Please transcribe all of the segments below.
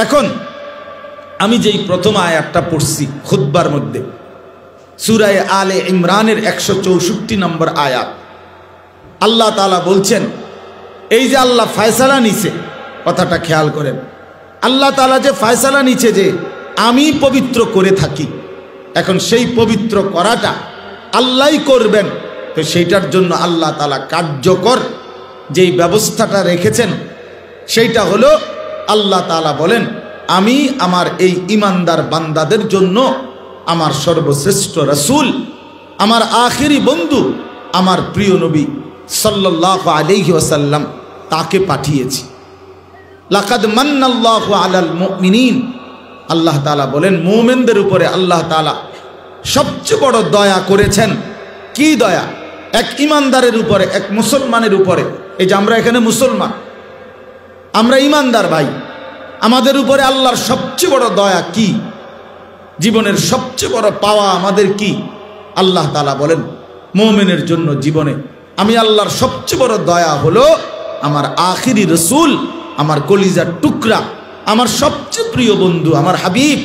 এখন আমি যেই প্রথম আয়াতটা পড়ছি খুতবার মধ্যে, সূরা আলে ইমরানের 164 নম্বর আয়াত, আল্লাহ তাআলা বলছেন, এই যে আল্লাহ ফয়সালা নিছে, কথাটা খেয়াল করেন, আল্লাহ তাআলা যে ফয়সালা নিছে যে আমি পবিত্র করে থাকি, এখন সেই পবিত্র করাটা আল্লাহই করবেন, তো সেইটার জন্য আল্লাহ তাআলা কার্যকর যেই ব্যবস্থাটা রেখেছেন সেইটা হলো আল্লাহ তাআলা বলেন, আমি আমার এই ঈমানদার বান্দাদের জন্য আমার সর্বশ্রেষ্ঠ রাসূল, আমার আখিরি বন্ধু, আমার প্রিয় নবী সাল্লাল্লাহু আলাইহি ওয়াসাল্লাম তাকে পাঠিয়েছি। লাকাদ মান্নাল্লাহু আলাল মুমিনিন, আল্লাহ তাআলা বলেন মুমিনদের উপরে আল্লাহ তাআলা সবচেয়ে বড় দয়া করেছেন। কি দয়া? এক ঈমানদারের উপরে, এক মুসলমানের উপরে। এই যে আমরা এখানে মুসলমান, আমরা ঈমানদার ভাই, আমাদের উপরে আল্লাহর সবচেয়ে বড় দয়া কি? জীবনের সবচেয়ে বড় পাওয়া আমাদের কি? আল্লাহ তাআলা বলেন মুমিনের জন্য জীবনে আমি আল্লাহর সবচেয়ে বড় দয়া হলো আমার আখিরি রাসূল, আমার কলিজার টুকরা, আমার সবচেয়ে প্রিয় বন্ধু, আমার হাবিব,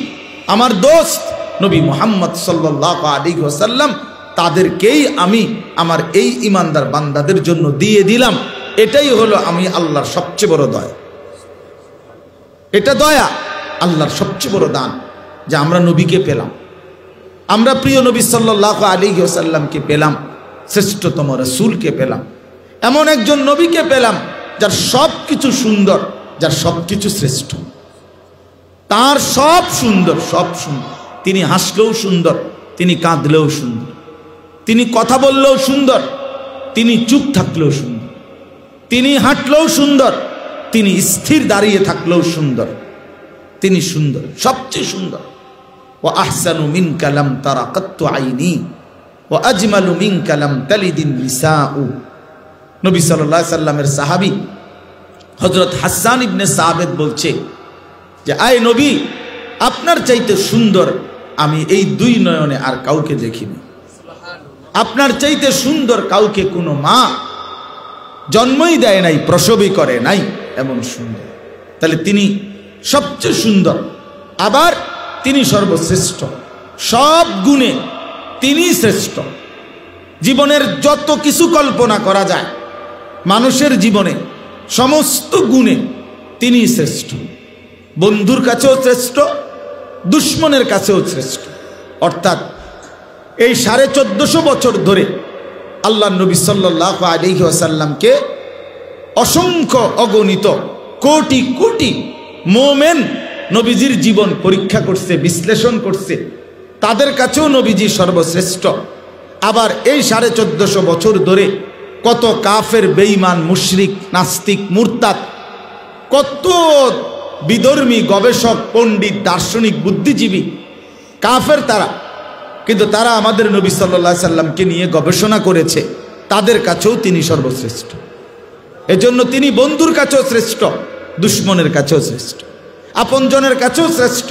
আমার দোস্ত নবী মুহাম্মদ সাল্লাল্লাহু আলাইহি ওয়াসাল্লাম, তাদেরকেই আমি আমার এই ঈমানদার বান্দাদের জন্য দিয়ে দিলাম। এটাই হলো আমি আল্লাহর সবচেয়ে বড় দয়া। এটা দয়া, আল্লাহর সবচেয়ে বড় দান যে আমরা নবীকে পেলাম, আমরা প্রিয় নবী সাল্লাল্লাহু আলাইহি ওয়াসাল্লামকে পেলাম, শ্রেষ্ঠতম রাসূলকে পেলাম, এমন একজন নবীকে পেলাম যার সব কিছু সুন্দর, যার সব কিছু শ্রেষ্ঠ, তার সব সুন্দর, সব সুন্দর। তিনি হাসলেও সুন্দর, তিনি কাঁদলেও সুন্দর, তিনি কথা বললেও সুন্দর, তিনি চুপ থাকলেও সুন্দর, তিনি হাঁটলেও সুন্দর, তিনি স্থির দাঁড়িয়ে থাকলেও সুন্দর, তিনি সুন্দর, সবচেয়ে সুন্দর। ও আহসানু মিনকা লাম তারা কাত্তু আইনি ও আজমালু মিনকা লাম তালিদিন নিসাউ। নবী সাল্লাল্লাহু আলাইহি সাল্লামের সাহাবী হযরত হাসান ইবনে সাবিত বলছে যে আয় নবী, আপনার চাইতে সুন্দর আমি এই দুই নয়নে আর কাউকে দেখিনি। আপনার চাইতে সুন্দর কাউকে কোনো মা জন্মই দেয় নাই, প্রসবই করে নাই, এমন সুন্দর। তাহলে তিনি সবচেয়ে সুন্দর, আবার তিনি সর্বশ্রেষ্ঠ, সব গুণে তিনি শ্রেষ্ঠ। জীবনের যত কিছু কল্পনা করা যায় মানুষের জীবনে, সমস্ত গুণে তিনি শ্রেষ্ঠ। বন্ধুর কাছেও শ্রেষ্ঠ, দুশ্মনের কাছেও শ্রেষ্ঠ। অর্থাৎ এই 1450 বছর ধরে আল্লাহ নবী সাল্লাল্লাহু আলাইহি ওয়াসাল্লামকে অসংখ্য অগণিত কোটি কোটি মুমিন নবীজির জীবন পরীক্ষা করছে, বিশ্লেষণ করছে, তাদের কাছেও নবীজি সর্বশ্রেষ্ঠ। আবার এই 1450 বছর ধরে কত কাফের, বেঈমান, মুশরিক, নাস্তিক, মুরতাদ, কত বিধর্মী, গবেষক, পণ্ডিত, দার্শনিক, বুদ্ধিজীবী, কাফের তারা, কিন্তু তারা আমাদের নবী সাল্লাল্লাহু আলাইহি সাল্লামকে নিয়ে গবেষণা করেছে, তাদের কাছেও তিনি সর্বশ্রেষ্ঠ। এজন্য তিনি বন্ধুর কাছেও শ্রেষ্ঠ, দুশ্মনের কাছেও শ্রেষ্ঠ, আপনজনের কাছেও শ্রেষ্ঠ,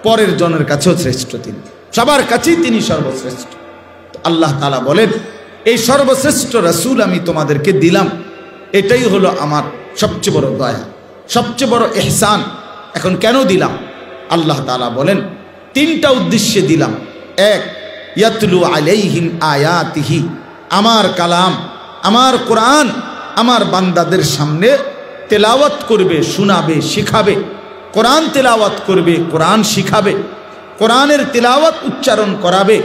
পরের জনের কাছেও শ্রেষ্ঠ। তিনি সবার কাছেই তিনি সর্বশ্রেষ্ঠ। আল্লাহ তাআলা বলেন এই সর্বশ্রেষ্ঠ রাসূল আমি তোমাদেরকে দিলাম, এটাই হলো আমার সবচেয়ে বড় দয়া, সবচেয়ে বড় ইহসান। এখন কেন দিলাম? আল্লাহ তাআলা বলেন 3টা উদ্দেশ্যে দিলাম। এক, ইয়াতলু আলাইহিম আয়াতিহি, আমার কালাম, আমার কোরআন আমার বান্দাদের সামনে তেলাওয়াত করবে, শোনাবে, শিখাবে। কোরআন তেলাওয়াত করবে, কোরআন শিখাবে, কোরআনের তেলাওয়াত উচ্চারণ করাবে,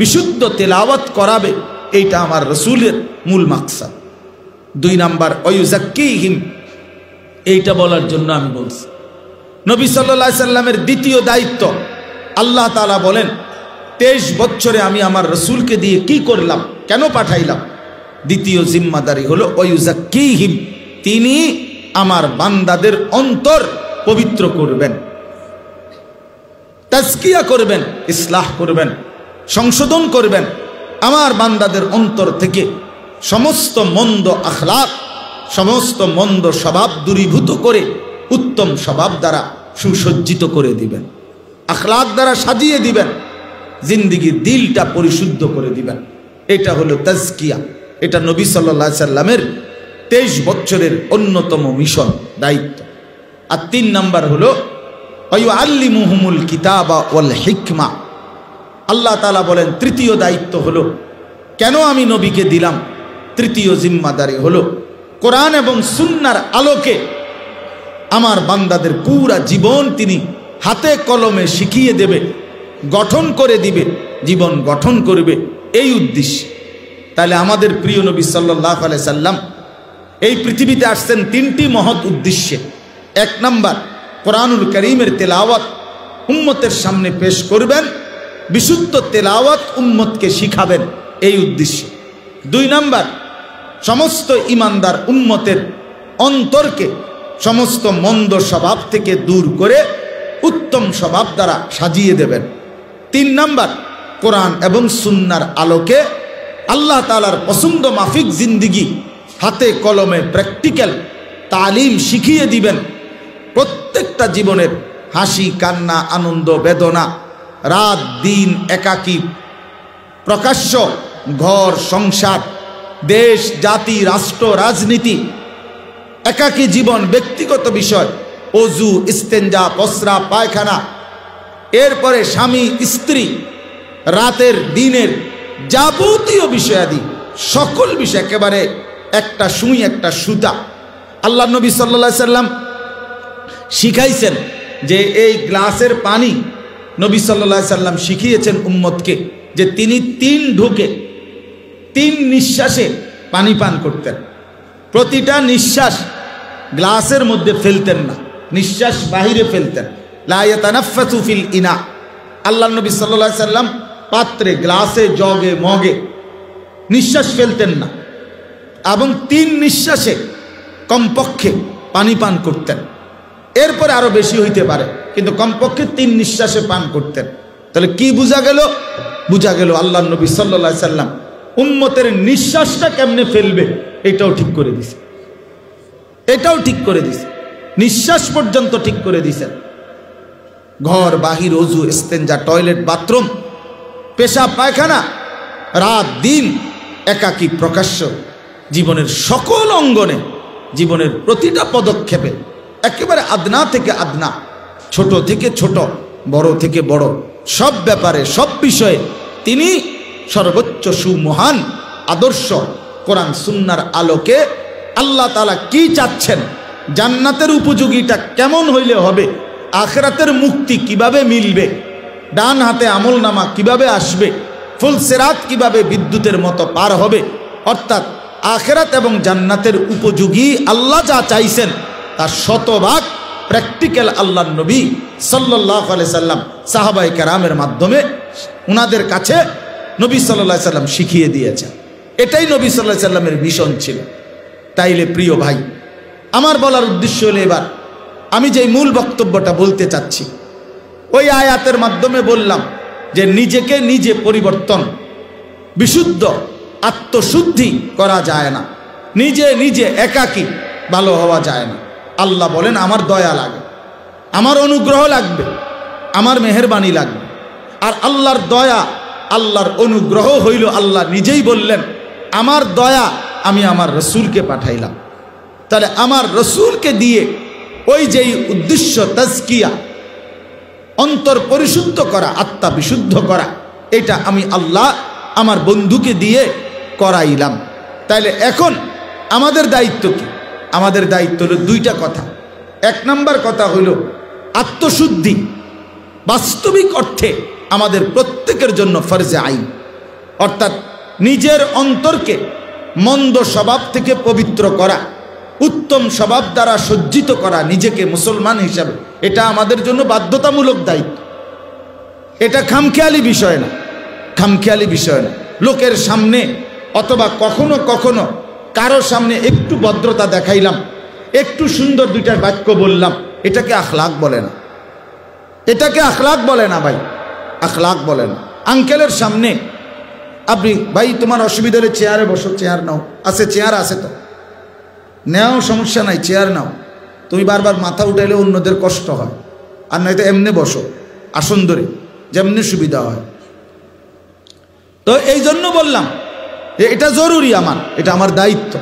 বিশুদ্ধ তেলাওয়াত করাবে। এইটা আমার রাসূলের মূল মাকসাদ। 2 নাম্বার, ওয়ায়ুযাক্কিহিম, এইটা বলার জন্য আমি বলছি। নবী সাল্লাল্লাহু আলাইহি সাল্লামের দ্বিতীয় দায়িত্ব, আল্লাহ তাআলা বলেন 23 বছরে আমি আমার রাসূলকে দিয়ে কি করলাম, কেন পাঠাইলাম? দ্বিতীয় জিম্মাদারি হলো ওয়ায়ুযাক্কিহিম, তিনি আমার বান্দাদের অন্তর পবিত্র করবেন, তাজকিয়া করবেন, ইসলাহ করবেন, সংশোধন করবেন। আমার বান্দাদের অন্তর থেকে সমস্ত মন্দ আখলাক, সমস্ত মন্দ স্বভাব দূরীভূত করে উত্তম স্বভাব দ্বারা সুসজ্জিত করে দিবেন, আখলাক দ্বারা সাজিয়ে দিবেন, জিন্দিগির দিলটা পরিশুদ্ধ করে দিবেন। এটা হলো তাজকিয়া। এটা নবী সাল্লাল্লাহু আলাইহি সাল্লামের 23 বছরের অন্যতম মিশন, দায়িত্ব। আর 3 নাম্বার হলো ওয়া ইউআল্লিমুহুমুল কিতাবা ওয়াল হিকমা। আল্লাহ তাআলা বলেন তৃতীয় দায়িত্ব হলো, কেন আমি নবীকে দিলাম, তৃতীয় জিম্মাদারি হলো কোরআন এবং সুন্নাহর আলোকে আমার বান্দাদের পুরা জীবন তিনি হাতে কলমে শিখিয়ে দেবে, গঠন করে দিবে, জীবন গঠন করবে, এই উদ্দেশ্যে। তাহলে আমাদের প্রিয় নবী সাল্লাল্লাহু আলাইহি সাল্লাম এই পৃথিবীতে আসছেন তিনটি মহৎ উদ্দেশ্যে। এক নাম্বার, কোরআনুল কারীমের তেলাওয়াত উম্মতের সামনে পেশ করবেন, বিশুদ্ধ তেলাওয়াত উম্মতকে শিখাবেন, এই উদ্দেশ্যে। দুই নাম্বার, সমস্ত ইমানদার উম্মতের অন্তরকে সমস্ত মন্দ স্বভাব থেকে দূর করে উত্তম স্বভাব দ্বারা সাজিয়ে দেবেন। তিন নাম্বার, কোরআন এবং সুন্নাহর আলোকে আল্লাহ তাআলার পছন্দ মাফিক জিন্দিগি হাতে কলমে প্র্যাকটিক্যাল তালিম শিখিয়ে দিবেন। প্রত্যেকটা জীবনের হাসি কান্না আনন্দ বেদনা, রাত দিন একাকী, প্রকাশ্য ঘর সংসার, দেশ জাতি রাষ্ট্র রাজনীতি, একাকী জীবন, ব্যক্তিগত বিষয়, অজু ইস্তেঞ্জা পসরা পায়খানা, এরপরে স্বামী স্ত্রী, রাতের দিনের যাবতীয় বিষয়াদি, সকল বিষয় একেবারে একটা সুই একটা সুতা। আল্লাহ নবী সাল্লাল্লাহু আলাইহি সাল্লাম শিখাইছেন যে এই গ্লাসের পানি, নবী সাল্লাল্লাহু আলাইহি সাল্লাম শিখিয়েছেন উম্মতকে যে তিনি 3 ঢোকে 3 নিঃশ্বাসে পানি পান করতেন। প্রতিটা নিঃশ্বাস গ্লাসের মধ্যে ফেলতেন না, নিঃশ্বাস বাহিরে ফেলতেন। লা ইয়াতানাফাসু ফিল ইনা। আল্লাহ নবী সাল্লাল্লাহু আলাইহি সাল্লাম পাত্রে, গ্লাসে, জগে, মগে নিঃশ্বাস ফেলতেন না এবং 3 নিঃশ্বাসে কমপক্ষে পানি পান করতেন। এরপরে আরো বেশি হইতে পারে, কিন্তু কমপক্ষে 3 নিঃশ্বাসে পান করতেন। তাহলে কি বোঝা গেল? বোঝা গেল আল্লাহ নবী সাল্লাল্লাহু আলাইহি সাল্লাম উম্মতের নিঃশ্বাসটা কেমনে ফেলবে এটাও ঠিক করে দিছে, এটাও ঠিক করে দিছে, নিঃশ্বাস পর্যন্ত ঠিক করে দিছেন। ঘর বাহির, অজু ইস্তেঞ্জা, টয়লেট বাথরুম, পেশাব পায়খানা, রাত দিন একাকী প্রকাশ্য, জীবনের সকল অঙ্গনে, জীবনের প্রতিটা পদক্ষেপে, একেবারে আদনা থেকে আদনা, ছোট থেকে ছোট, বড় থেকে বড়, সব ব্যাপারে সব বিষয়ে তিনি সর্বোচ্চ সুমহান আদর্শ কোরআন সুন্নাহর আলোকে আল্লাহ তাআলা কি চাচ্ছেন, জান্নাতের উপযোগীটা কেমন হইলে হবে, আখিরাতের মুক্তি কিভাবে মিলবে, ডান হাতে আমলনামা কিভাবে আসবে, ফুল সিরাত কিভাবে বিদ্যুতের মতো পার হবে, অর্থাৎ আখিরাত এবং জান্নাতের উপযোগী আল্লাহ যা চাইছেন তার শতভাগ প্র্যাকটিক্যাল আল্লাহর নবী সাল্লাল্লাহু আলাইহি সাল্লাম সাহাবায়ে কেরামের মাধ্যমে উনাদের কাছে নবী সাল্লাল্লাহু আলাইহি সাল্লাম শিখিয়ে দিয়েছেন। এটাই নবী সাল্লাল্লাহু আলাইহি সাল্লামের মিশন ছিল। তাইলে প্রিয় ভাই, আমার বলার উদ্দেশ্য হলো, এবার আমি যে মূল বক্তব্যটা বলতে চাচ্ছি, ওই আয়াতের মাধ্যমে বললাম যে নিজেকে নিজে পরিবর্তন, বিশুদ্ধ আত্মশুদ্ধি করা যায় না, নিজে নিজে একাকী ভালো হওয়া যায় না। আল্লাহ বলেন আমার দয়া লাগে, আমার অনুগ্রহ লাগবে, আমার মেহেরবানি লাগবে। আর আল্লাহর দয়া, আল্লাহর অনুগ্রহ হইল, আল্লাহ নিজেই বললেন আমার দয়া আমি আমার রসুলকে পাঠাইলাম। তাহলে আমার রসুলকে দিয়ে ওই যেই উদ্দেশ্য তাজকিয়া, অন্তর পরিশুদ্ধ করা, আত্মা বিশুদ্ধ করা, এটা আমি আল্লাহ আমার বন্ধুকে দিয়ে করাইলাম। তাইলে এখন আমাদের দায়িত্ব কি? আমাদের দায়িত্ব হলো 2টা কথা। 1 নম্বর কথা হইল আত্মশুদ্ধি বাস্তবিক অর্থে আমাদের প্রত্যেকের জন্য ফরজে আইন, অর্থাৎ নিজের অন্তরকে মন্দ স্বভাব থেকে পবিত্র করা, উত্তম স্বভাব দ্বারা সজ্জিত করা নিজেকে মুসলমান হিসাবে, এটা আমাদের জন্য বাধ্যতামূলক দায়িত্ব। এটা খামখেয়ালি বিষয় না, খামখেয়ালি বিষয় না। লোকের সামনে অথবা কখনো কখনো কারো সামনে একটু ভদ্রতা দেখাইলাম, একটু সুন্দর 2টা বাক্য বললাম, এটাকে আখলাক বলে না, এটাকে আখলাক বলে না ভাই, আখলাক বলে না। আঙ্কেলের সামনে আপনি, ভাই তোমার অসুবিধা হলে চেয়ারে বসো, চেয়ার নাও, আছে চেয়ার আছে তো নেও, সমস্যা নাই, চেয়ার নাও। তুমি বারবার মাথা উঠাইলে অন্যদের কষ্ট হয়, আর নয়তো এমনি বসো আসন ধরে, যেমনি সুবিধা হয়। তো এই জন্য বললাম যে এটা জরুরি, আমার এটা আমার দায়িত্ব।